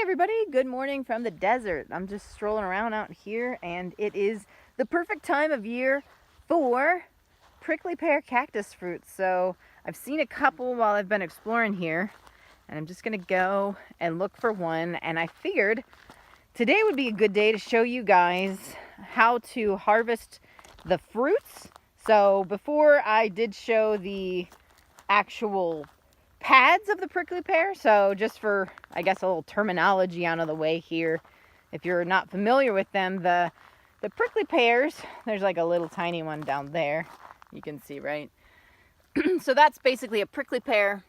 everybody, good morning from the desert. I'm just strolling around out here and it is the perfect time of year for prickly pear cactus fruits. So I've seen a couple while I've been exploring here and I'm just gonna go and look for one, and I figured today would be a good day to show you guys how to harvest the fruits. So before I did show the actual pads of the prickly pear, so just for, I guess, a little terminology out of the way here, if you're not familiar with them, the prickly pears, there's like a little tiny one down there, you can see, right? So that's basically a prickly pear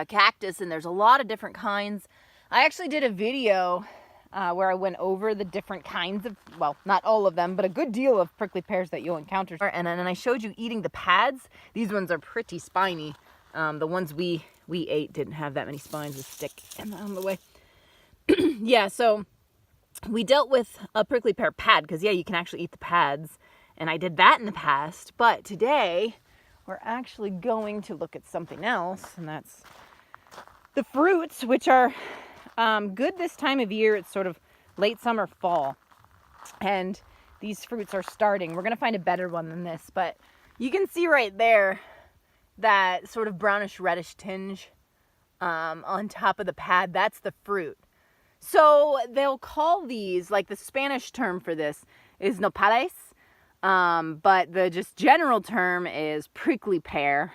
cactus, and there's a lot of different kinds. I actually did a video where I went over the different kinds of, well, not all of them, but a good deal of prickly pears that you'll encounter. And then I showed you eating the pads. These ones are pretty spiny. The ones we ate didn't have that many spines to stick on the way. Yeah, so we dealt with a prickly pear pad, because yeah, you can actually eat the pads, and I did that in the past. But today we're actually going to look at something else, and that's the fruits, which are good this time of year. It's sort of late summer, fall, and these fruits are starting. We're gonna find a better one than this, but you can see right there that sort of brownish reddish tinge on top of the pad. That's the fruit. So they'll call these, like the Spanish term for this is nopales, but the just general term is prickly pear,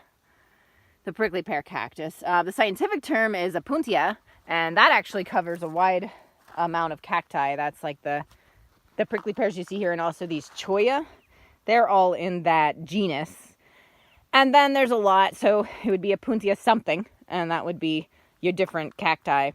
the prickly pear cactus. The scientific term is apuntia, and that actually covers a wide amount of cacti. That's like the prickly pears you see here, and also these cholla. They're all in that genus. And then there's a lot, so it would be apuntia something, and that would be your different cacti.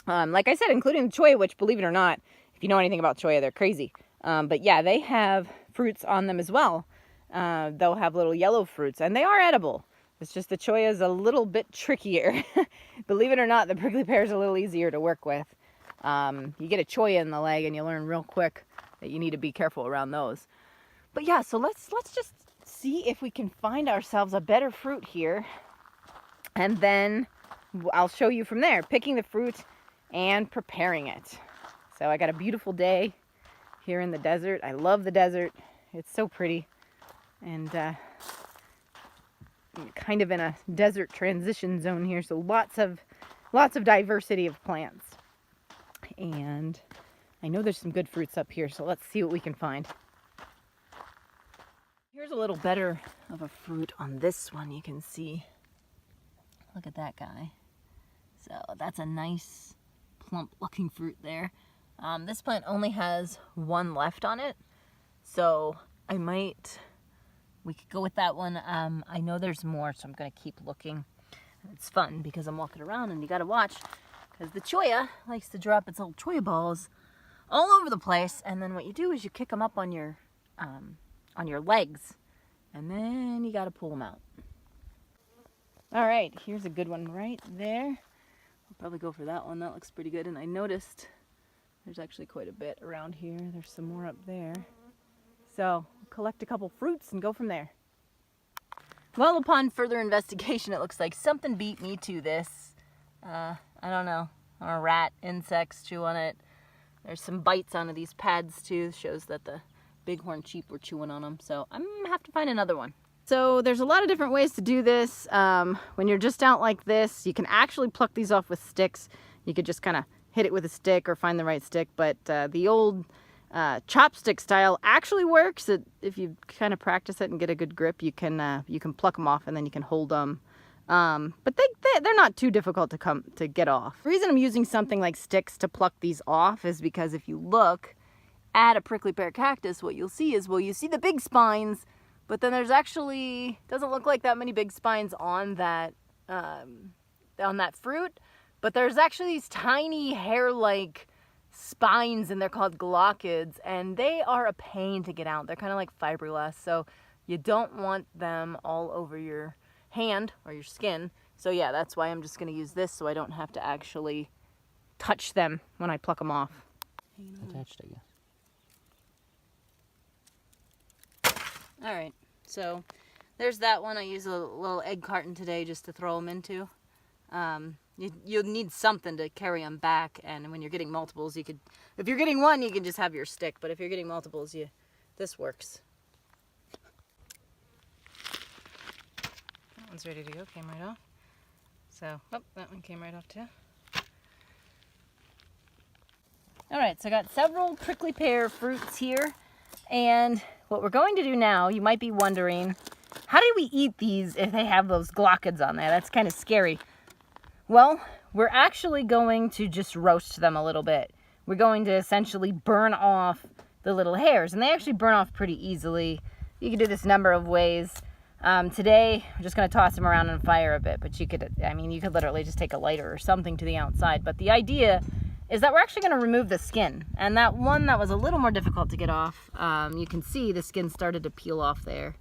Like I said, including the cholla, which, believe it or not, if you know anything about cholla, they're crazy. But yeah, they have fruits on them as well. They'll have little yellow fruits, and they are edible. It's just the cholla is a little bit trickier. Believe it or not, the prickly pear is a little easier to work with. You get a cholla in the leg, and you learn real quick that you need to be careful around those. But yeah, so let's just see if we can find ourselves a better fruit here, and then I'll show you from there, picking the fruit and preparing it. So I got a beautiful day here in the desert. I love the desert. It's so pretty, and kind of in a desert transition zone here, so lots of diversity of plants. And I know there's some good fruits up here, so let's see what we can find. Here's a little better of a fruit on this one. You can see, look at that guy. So that's a nice plump looking fruit there. This plant only has one left on it, so we could go with that one. I know there's more, so I'm gonna keep looking. It's fun because I'm walking around, and you gotta watch, because the cholla likes to drop its little cholla balls all over the place, and then what you do is you kick them up on your legs, and then you got to pull them out. All right, here's a good one right there. I'll probably go for that one. That looks pretty good. And I noticed there's actually quite a bit around here. There's some more up there. So collect a couple fruits and go from there. Well, upon further investigation, it looks like something beat me to this. I don't know, a rat, insects chew on it. There's some bites onto these pads too. Shows that the bighorn sheep were chewing on them, so I'm gonna have to find another one. So there's a lot of different ways to do this. When you're just out like this, you can actually pluck these off with sticks. You could just kind of hit it with a stick or find the right stick, but the old chopstick style actually works. If you kind of practice it and get a good grip, you can pluck them off, and then you can hold them. But they're not too difficult to get off. The reason I'm using something like sticks to pluck these off is because if you look at a prickly pear cactus, what you'll see is, well, you see the big spines, but then there's actually, doesn't look like that many big spines on that fruit, but there's actually these tiny hair-like spines, and they're called glaucids, and they are a pain to get out. They're kind of like fibrillous, so you don't want them all over your hand or your skin. So yeah, that's why I'm just going to use this, so I don't have to actually touch them when I pluck them off. Attached, I guess. All right, so there's that one. I use a little egg carton today just to throw them into. You'll need something to carry them back, and when you're getting multiples, you could, if you're getting one, you can just have your stick, but if you're getting multiples, this works. That one's ready to go, came right off. So, oh, that one came right off too. All right, so I got several prickly pear fruits here, and what we're going to do now, you might be wondering, how do we eat these if they have those glochids on there? That's kind of scary. Well, we're actually going to just roast them a little bit. We're going to essentially burn off the little hairs, and they actually burn off pretty easily. You can do this a number of ways. Today, I'm just going to toss them around in the fire a bit, but you could literally just take a lighter or something to the outside. But the idea is that we're actually going to remove the skin. And that one that was a little more difficult to get off, you can see the skin started to peel off there.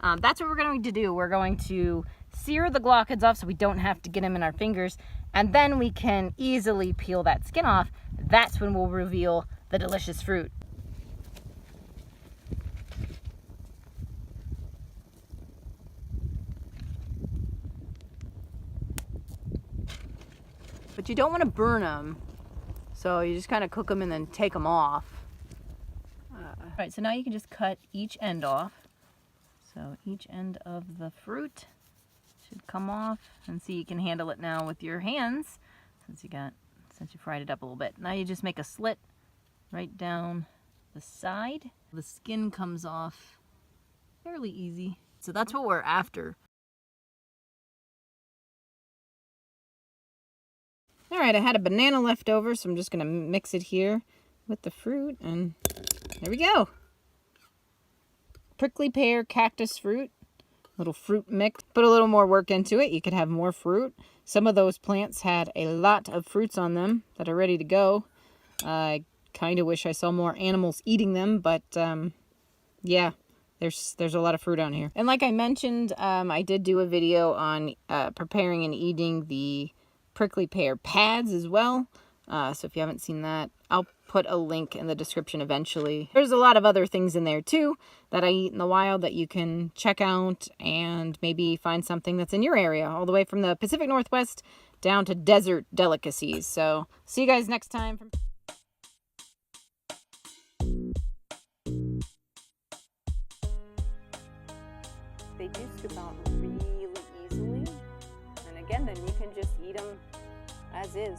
That's what we're going to do. We're going to sear the glochids off so we don't have to get them in our fingers, and then we can easily peel that skin off. That's when we'll reveal the delicious fruit. But you don't want to burn them, so you just kind of cook them and then take them off. All right, so now you can just cut each end off. So each end of the fruit should come off, and see, you can handle it now with your hands since you fried it up a little bit. Now you just make a slit right down the side. The skin comes off fairly easy. So that's what we're after. All right, I had a banana left over, so I'm just gonna mix it here with the fruit, and there we go. Prickly pear cactus fruit, little fruit mix. Put a little more work into it, you could have more fruit. Some of those plants had a lot of fruits on them that are ready to go. I kind of wish I saw more animals eating them, but yeah, there's a lot of fruit on here. And like I mentioned, I did do a video on preparing and eating the prickly pear pads as well. So if you haven't seen that, I'll put a link in the description eventually. There's a lot of other things in there too that I eat in the wild that you can check out and maybe find something that's in your area, all the way from the Pacific Northwest down to desert delicacies. So see you guys next time. They do scoop out really easily. And again, then you can just eat them as is.